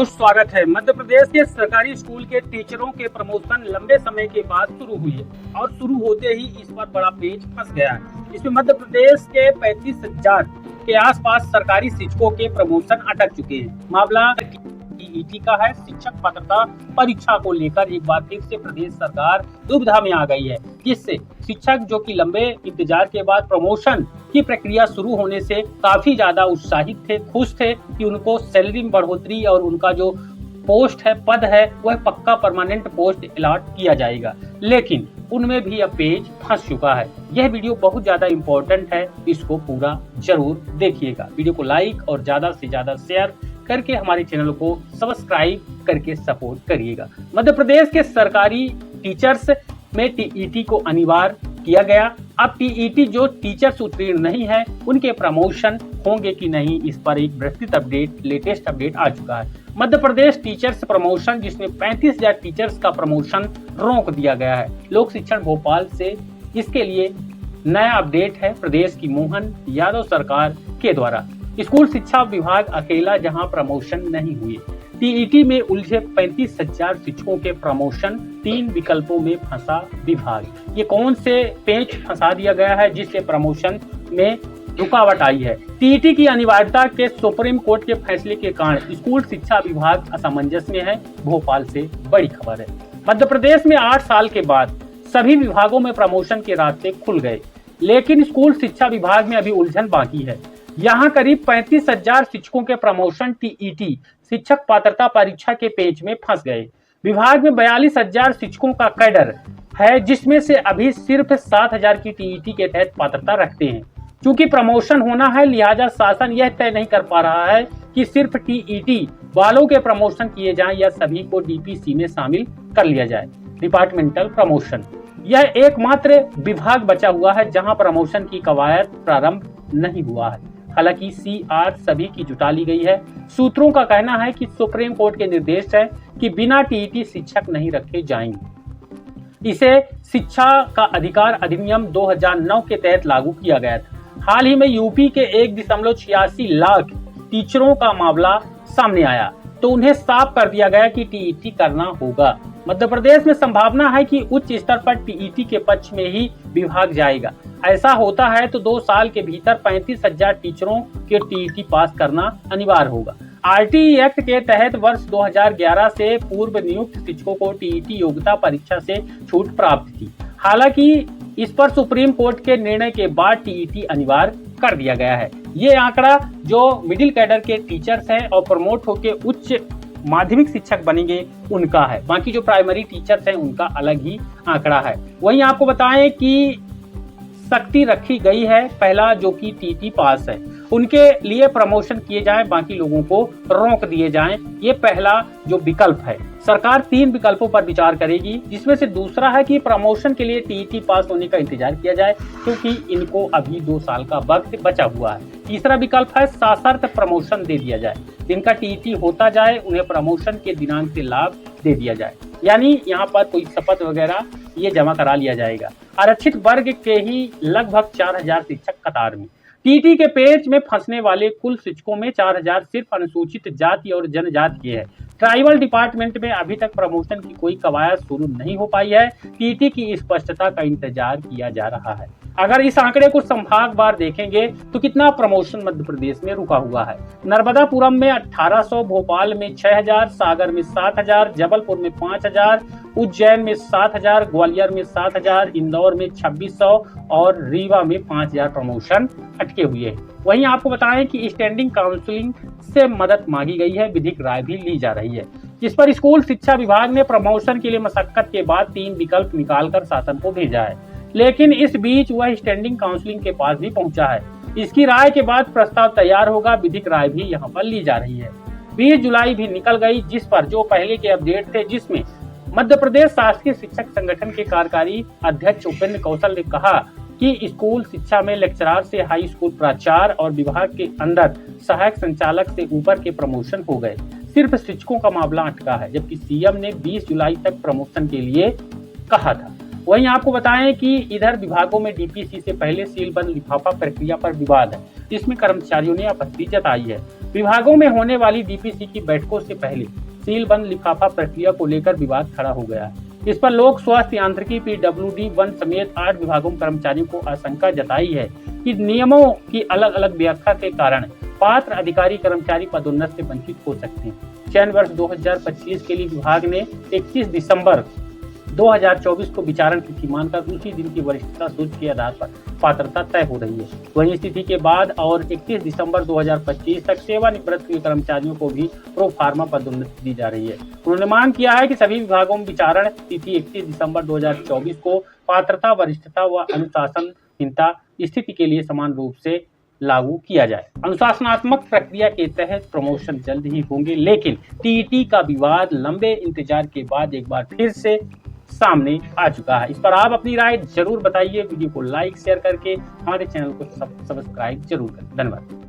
तो स्वागत है। मध्य प्रदेश के सरकारी स्कूल के टीचरों के प्रमोशन लंबे समय के बाद शुरू हुई है और शुरू होते ही इस पर बड़ा पेच फंस गया है। इसमें मध्य प्रदेश के 35,000 के आसपास सरकारी शिक्षकों के प्रमोशन अटक चुके हैं। मामला टीईटी का है। शिक्षक पात्रता परीक्षा को लेकर एक बार फिर से प्रदेश सरकार दुविधा में आ गई है, जिससे शिक्षक जो कि लंबे इंतजार के बाद प्रमोशन की प्रक्रिया शुरू होने से काफी ज्यादा उत्साहित थे, खुश थे कि उनको सैलरी में बढ़ोतरी और उनका जो पोस्ट है, पद है, वह पक्का परमानेंट पोस्ट अलॉट किया जाएगा। लेकिन उनमें भी अब पेच फंस चुका है। यह वीडियो बहुत ज्यादा इम्पोर्टेंट है, इसको पूरा जरूर देखिएगा। वीडियो को लाइक और ज्यादा से ज्यादा शेयर करके हमारे चैनल को सब्सक्राइब करके सपोर्ट करिएगा। मध्य प्रदेश के सरकारी टीचर्स में टीईटी को अनिवार्य किया गया। अब टीईटी जो टीचर्स उत्तीर्ण नहीं है उनके प्रमोशन होंगे कि नहीं, इस पर एक विस्तृत अपडेट, लेटेस्ट अपडेट आ चुका है। मध्य प्रदेश टीचर्स प्रमोशन, जिसमें 35,000 टीचर्स का प्रमोशन रोक दिया गया है। लोक शिक्षण भोपाल से इसके लिए नया अपडेट है प्रदेश की मोहन यादव सरकार के द्वारा। स्कूल शिक्षा विभाग अकेला जहां प्रमोशन नहीं हुए। टीईटी में उलझे 35,000 शिक्षकों के प्रमोशन, 3 विकल्पों में फंसा विभाग। ये कौन से पेच फंसा दिया गया है जिससे प्रमोशन में रुकावट आई है? टीईटी की अनिवार्यता के सुप्रीम कोर्ट के फैसले के कारण स्कूल शिक्षा विभाग असमंजस में है। भोपाल से बड़ी खबर है। मध्य प्रदेश में 8 साल के बाद सभी विभागों में प्रमोशन के रास्ते खुल गए, लेकिन स्कूल शिक्षा विभाग में अभी उलझन बाकी है। यहाँ करीब 35,000 शिक्षकों के प्रमोशन टीईटी शिक्षक पात्रता परीक्षा के पेच में फंस गए। विभाग में 42,000 शिक्षकों का कैडर है, जिसमें से अभी सिर्फ 7,000 की टीईटी के तहत पात्रता रखते हैं। चूंकि प्रमोशन होना है, लिहाजा शासन यह तय नहीं कर पा रहा है कि सिर्फ टीईटी वालों के प्रमोशन किए जाएं या सभी को डीपीसी में शामिल कर लिया जाए। डिपार्टमेंटल प्रमोशन, यह एकमात्र विभाग बचा हुआ है जहां प्रमोशन की कवायद प्रारंभ नहीं हुआ है। हालांकि सीआर सभी की जुटा ली गई है। सूत्रों का कहना है कि सुप्रीम कोर्ट के निर्देश है कि बिना टीईटी शिक्षक नहीं रखे जाएंगे। इसे शिक्षा का अधिकार अधिनियम 2009 के तहत लागू किया गया था। हाल ही में यूपी के 1.86 लाख टीचरों का मामला सामने आया तो उन्हें साफ कर दिया गया कि टीईटी करना होगा। मध्य प्रदेश में संभावना है कि उच्च स्तर पर टीईटी के पक्ष में ही विभाग जाएगा। ऐसा होता है तो 2 साल के भीतर 35,000 टीचरों के टीईटी पास करना अनिवार्य होगा। आरटीई एक्ट के तहत वर्ष 2011 से पूर्व नियुक्त शिक्षकों को टीईटी योग्यता परीक्षा से छूट प्राप्त थी। हालांकि इस पर सुप्रीम कोर्ट के निर्णय के बाद टीईटी अनिवार्य कर दिया गया है। ये आंकड़ा जो मिडिल कैडर के टीचर्स हैं और प्रमोट होकर उच्च माध्यमिक शिक्षक बनेंगे उनका है। बाकी जो प्राइमरी टीचर्स हैं उनका अलग ही आंकड़ा है। वहीं आपको बताएं कि सख्ती रखी गई है। पहला जो कि टीटी पास है उनके लिए प्रमोशन किए जाएं, बाकी लोगों को रोक दिए जाएं। ये पहला जो विकल्प है। सरकार 3 विकल्पों पर विचार करेगी, जिसमें से दूसरा है कि प्रमोशन के लिए टीईटी पास होने का इंतजार किया जाए, क्योंकि इनको अभी 2 साल का वक्त बचा हुआ है। तीसरा विकल्प है सशर्त प्रमोशन दे दिया जाए। जिनका टीईटी होता जाए उन्हें प्रमोशन के दिनांक से लाभ दे दिया जाए, यानी यहाँ पर कोई शपथ वगैरह ये जमा करा लिया जाएगा। आरक्षित वर्ग के ही लगभग 4,000 शिक्षक कतार में। टीटी के पेच में फंसने वाले कुल शिक्षकों में 4,000 सिर्फ अनुसूचित जाति और जनजाति के हैं। ट्राइबल डिपार्टमेंट में अभी तक प्रमोशन की कोई कवायद शुरू नहीं हो पाई है। टीटी की स्पष्टता का इंतजार किया जा रहा है। अगर इस आंकड़े को संभागवार देखेंगे तो कितना प्रमोशन मध्य प्रदेश में रुका हुआ है। नर्मदापुरम में 1,800, भोपाल में 6,000, सागर में 7,000, जबलपुर में 5,000, उज्जैन में 7,000, ग्वालियर में 7,000, इंदौर में 2,600 और रीवा में 5,000 प्रमोशन अटके हुए हैं। वहीं आपको बताएं कि स्टैंडिंग काउंसिलिंग से मदद मांगी गई है, विधिक राय भी ली जा रही है, जिस पर स्कूल शिक्षा विभाग ने प्रमोशन के लिए मशक्कत के बाद 3 विकल्प निकालकर शासन को भेजा है। लेकिन इस बीच वह स्टैंडिंग काउंसिलिंग के पास भी पहुंचा है। इसकी राय के बाद प्रस्ताव तैयार होगा, विधिक राय भी यहां पर ली जा रही है। 20 जुलाई भी निकल गई, जिस पर जो पहले के अपडेट थे, जिसमें मध्य प्रदेश शासकीय शिक्षक संगठन के कार्यकारी अध्यक्ष उपेंद्र कौशल ने कहा कि स्कूल शिक्षा में लेक्चरर से हाई स्कूल प्राचार्य और विभाग के अंदर सहायक संचालक से ऊपर के प्रमोशन हो गए। सिर्फ शिक्षकों का मामला अटका है, जबकि सीएम ने 20 जुलाई तक प्रमोशन के लिए कहा था। वहीं आपको बताएं कि इधर विभागों में डीपीसी से पहले सीलबंद लिफाफा प्रक्रिया पर विवाद है, जिसमें कर्मचारियों ने आपत्ति जताई है। विभागों में होने वाली डीपीसी की बैठकों से पहले सीलबंद लिफाफा प्रक्रिया को लेकर विवाद खड़ा हो गया है। इस पर लोक स्वास्थ्य यांत्रिकी पीडब्ल्यूडी 1 समेत 8 विभागों कर्मचारियों को आशंका जताई है कि नियमों की अलग अलग व्याख्या के कारण पात्र अधिकारी कर्मचारी पदोन्नति से वंचित हो सकते हैं। चयन वर्ष 2025 के लिए विभाग ने 21 दिसंबर 2024 को विचारण तिथि मानकर उसी दिन की वरिष्ठता सूची के आधार पर पात्रता तय हो रही है। वहीं स्थिति के बाद और 31 दिसंबर 2025 तक सेवानिवृत्त हुए कर्मचारियों को भी प्रो फार्मा पदोन्नति दी जा रही है। उन्होंने मांग किया है कि सभी विभागों में विचारण तिथि 31 दिसंबर 2024 को पात्रता, वरिष्ठता व अनुशासनहीनता स्थिति के लिए समान रूप से लागू किया जाए। अनुशासनात्मक प्रक्रिया के तहत प्रमोशन जल्द ही होंगे, लेकिन टीईटी का विवाद लंबे इंतजार के बाद एक बार फिर से सामने आ चुका है। इस पर आप अपनी राय जरूर बताइए। वीडियो को लाइक शेयर करके हमारे चैनल को सब्सक्राइब जरूर करें। धन्यवाद।